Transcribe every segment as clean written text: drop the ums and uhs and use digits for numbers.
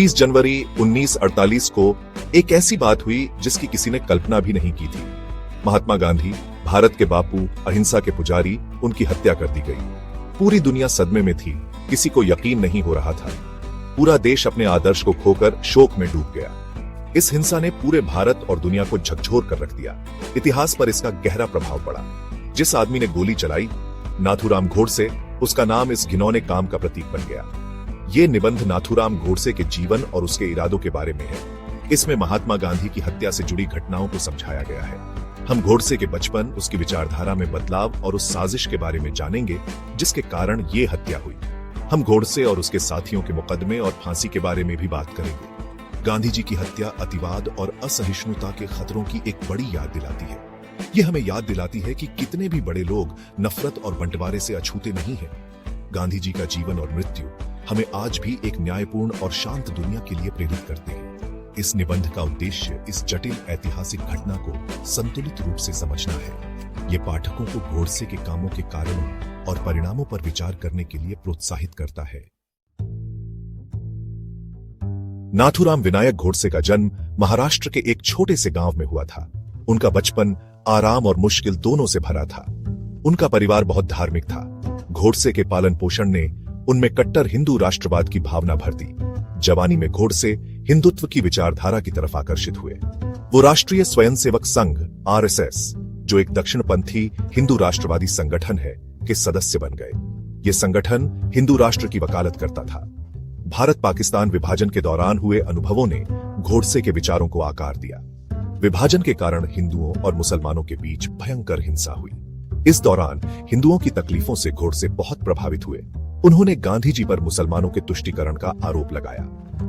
30 जनवरी 1948 को एक ऐसी बात हुई जिसकी किसी ने कल्पना भी नहीं की थी। महात्मा गांधी, भारत के बापू, अहिंसा के पुजारी, उनकी हत्या कर दी गई। पूरी दुनिया सदमे में थी, किसी को यकीन नहीं हो रहा था। पूरा देश अपने आदर्श को खोकर शोक में डूब गया। इस हिंसा ने पूरे भारत और दुनिया को झकझोर कर रख दिया। इतिहास पर इसका गहरा प्रभाव पड़ा। जिस आदमी ने गोली चलाई, नाथूराम गोडसे, उसका नाम इस घिनौने काम का प्रतीक बन गया। ये निबंध नाथूराम गोडसे के जीवन और उसके इरादों के बारे में है। इसमें महात्मा गांधी की हत्या से जुड़ी घटनाओं को समझाया गया है। हम गोडसे के बचपन, उसकी विचारधारा में बदलाव और उस साजिश के बारे में जानेंगे जिसके कारण ये हत्या हुई। हम गोडसे और उसके साथियों के मुकदमे और फांसी के बारे में भी बात करेंगे। गांधी जी की हत्या अतिवाद और असहिष्णुता के खतरों की एक बड़ी याद दिलाती है। यह हमें याद दिलाती है कि कितने भी बड़े लोग नफरत और बंटवारे से अछूते नहीं हैं। गांधी जी का जीवन और मृत्यु हमें आज भी एक न्यायपूर्ण और शांत दुनिया के लिए प्रेरित करते हैं। इस निबंध का उद्देश्य इस जटिल ऐतिहासिक घटना को संतुलित रूप से समझना है। ये पाठकों को गोडसे के कामों के कारणों और परिणामों पर विचार करने के लिए प्रोत्साहित करता है। नाथूराम विनायक गोडसे का जन्म महाराष्ट्र के एक छोटे से गांव में हुआ था। उनका बचपन आराम और मुश्किल दोनों से भरा था। उनका परिवार बहुत धार्मिक था। गोडसे के पालन पोषण ने उनमें कट्टर हिंदू राष्ट्रवाद की भावना भर दी। जवानी में गोडसे हिंदुत्व की विचारधारा की तरफ आकर्षित हुए। वो राष्ट्रीय स्वयंसेवक संघ आरएसएस, जो एक दक्षिणपंथी हिंदू राष्ट्रवादी संगठन है, के सदस्य बन गए। ये संगठन हिंदू राष्ट्र की वकालत करता था। भारत पाकिस्तान विभाजन के दौरान हुए अनुभवों ने गोडसे के विचारों को आकार दिया। विभाजन के कारण हिंदुओं और मुसलमानों के बीच भयंकर हिंसा हुई। इस दौरान हिंदुओं की तकलीफों से गोडसे बहुत प्रभावित हुए। उन्होंने गांधी जी पर मुसलमानों के तुष्टीकरण का आरोप लगाया।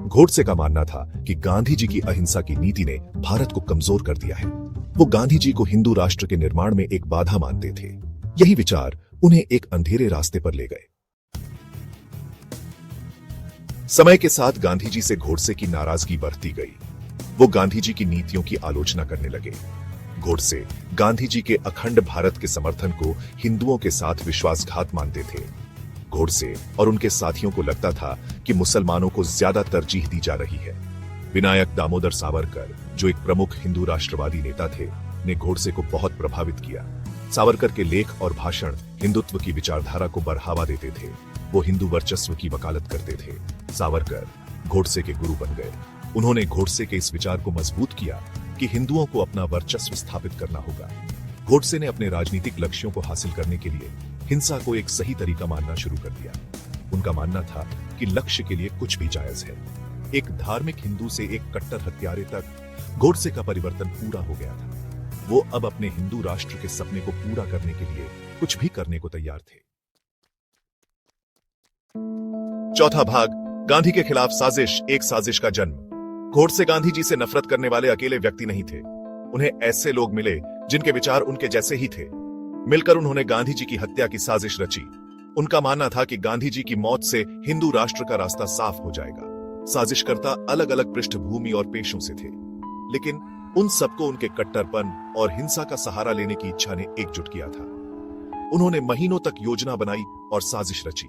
गोडसे का मानना था कि गांधी जी की अहिंसा की नीति ने भारत को कमजोर कर दिया है। वो गांधी जी को हिंदू राष्ट्र के निर्माण में एक बाधा मानते थे। यही विचार उन्हें एक अंधेरे रास्ते पर ले गए। समय के साथ गांधी जी से गोडसे की नाराजगी बढ़ती गई। वो गांधी जी की नीतियों की आलोचना करने लगे। गोडसे गांधी जी के अखंड भारत के समर्थन को हिंदुओं के साथ विश्वासघात मानते थे। गोडसे और उनके साथियों को लगता था कि मुसलमानों को ज्यादा तरजीह दी जा रही है। विनायक दामोदर सावरकर, जो एक प्रमुख हिंदू राष्ट्रवादी नेता थे, ने गोडसे को बहुत प्रभावित किया। सावरकर के लेख और भाषण हिंदुत्व की विचारधारा को बढ़ावा देते थे। वो हिंदू वर्चस्व की वकालत करते थे। सावरकर गोडसे के गुरु बन गए। उन्होंने गोडसे के इस विचार को मजबूत किया कि हिंदुओं को अपना वर्चस्व स्थापित करना होगा। गोडसे ने अपने राजनीतिक लक्ष्यों को हासिल करने के लिए हिंसा को एक सही तरीका मानना शुरू कर दिया। उनका मानना था कि लक्ष्य के लिए कुछ भी जायज है। एक धार्मिक हिंदू से एक कट्टर हत्यारे तक गोडसे का परिवर्तन पूरा हो गया था। वो अब अपने हिंदू राष्ट्र के सपने को पूरा करने के लिए कुछ भी करने को तैयार थे। चौथा भाग, गांधी के खिलाफ साजिश, एक साजिश का जन्म। गोडसे गांधी जी से नफरत करने वाले अकेले व्यक्ति नहीं थे। उन्हें ऐसे लोग मिले जिनके विचार उनके जैसे ही थे। मिलकर उन्होंने गांधी जी की हत्या की साजिश रची। उनका मानना था कि गांधी जी की मौत से हिंदू राष्ट्र का रास्ता साफ हो जाएगा। साजिशकर्ता अलग अलग पृष्ठभूमि और पेशों से थे, लेकिन उन सबको उनके कट्टरपन और हिंसा का सहारा लेने की इच्छा ने एकजुट किया था। उन्होंने महीनों तक योजना बनाई और साजिश रची।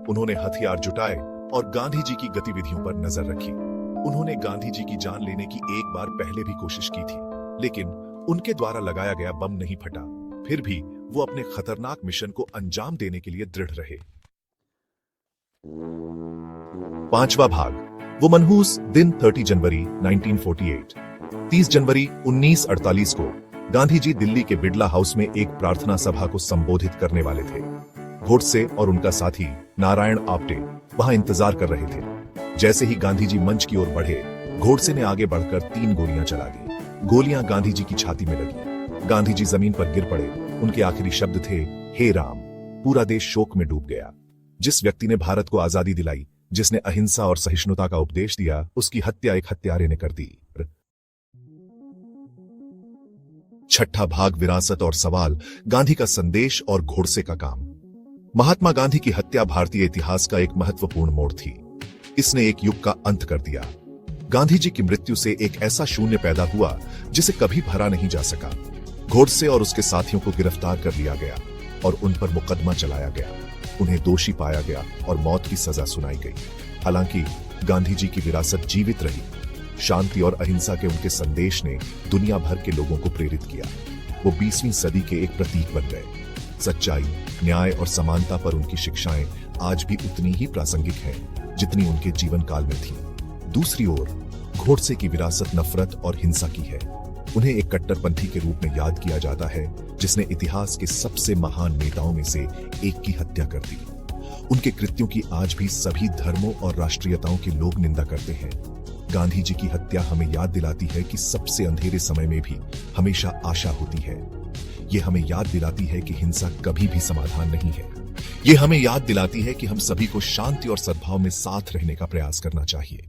उन्होंने हथियार जुटाए और गांधी जी की गतिविधियों पर नजर रखी। उन्होंने गांधी जी की जान लेने की एक बार पहले भी कोशिश की थी, लेकिन उनके द्वारा लगाया गया बम नहीं फटा। फिर भी वो अपने खतरनाक मिशन को अंजाम देने के लिए दृढ़ रहे। पांचवा भाग, वो मनहूस दिन 30 जनवरी 1948। 30 जनवरी 1948 को गांधी जी दिल्ली के बिड़ला हाउस में एक प्रार्थना सभा को संबोधित करने वाले थे। गोडसे और उनका साथी नारायण आप्टे वहां इंतजार कर रहे थे। जैसे ही गांधी जी मंच की ओर बढ़े, गोडसे ने आगे बढ़कर 3 गोलियां चला दी। गोलियां गांधी जी की छाती में लगी। गांधी जी जमीन पर गिर पड़े। उनके आखिरी शब्द थे, हे राम। पूरा देश शोक में डूब गया। जिस व्यक्ति ने भारत को आजादी दिलाई, जिसने अहिंसा और सहिष्णुता का उपदेश दिया, उसकी हत्या एक हत्यारे ने कर दी। छठा भाग, विरासत और सवाल, गांधी का संदेश और गोडसे का काम। महात्मा गांधी की हत्या भारतीय इतिहास का एक महत्वपूर्ण मोड़ थी। इसने एक युग का अंत कर दिया। गांधी जी की मृत्यु से एक ऐसा शून्य पैदा हुआ जिसे कभी भरा नहीं जा सका। गोडसे और उसके साथियों को गिरफ्तार कर लिया गया और उन पर मुकदमा चलाया गया। उन्हें दोषी पाया गया और मौत की सजा सुनाई गई। हालांकि गांधी जी की विरासत जीवित रही। शांति और अहिंसा के उनके संदेश ने दुनिया भर के लोगों को प्रेरित किया। वो 20वीं सदी के एक प्रतीक बन गए। सच्चाई, न्याय और समानता पर उनकी शिक्षाएं आज भी उतनी ही प्रासंगिक हैं जितनी उनके जीवन काल में थी। दूसरी ओर गोडसे की विरासत नफरत और हिंसा की है। उन्हें एक कट्टरपंथी के रूप में याद किया जाता है जिसने इतिहास के सबसे महान नेताओं में से एक की हत्या कर दी। उनके कृत्यों की आज भी सभी धर्मों और राष्ट्रीयताओं के लोग निंदा करते हैं। गांधी जी की हत्या हमें याद दिलाती है कि सबसे अंधेरे समय में भी हमेशा आशा होती है। ये हमें याद दिलाती है कि हिंसा कभी भी समाधान नहीं है। ये हमें याद दिलाती है कि हम सभी को शांति और सद्भाव में साथ रहने का प्रयास करना चाहिए।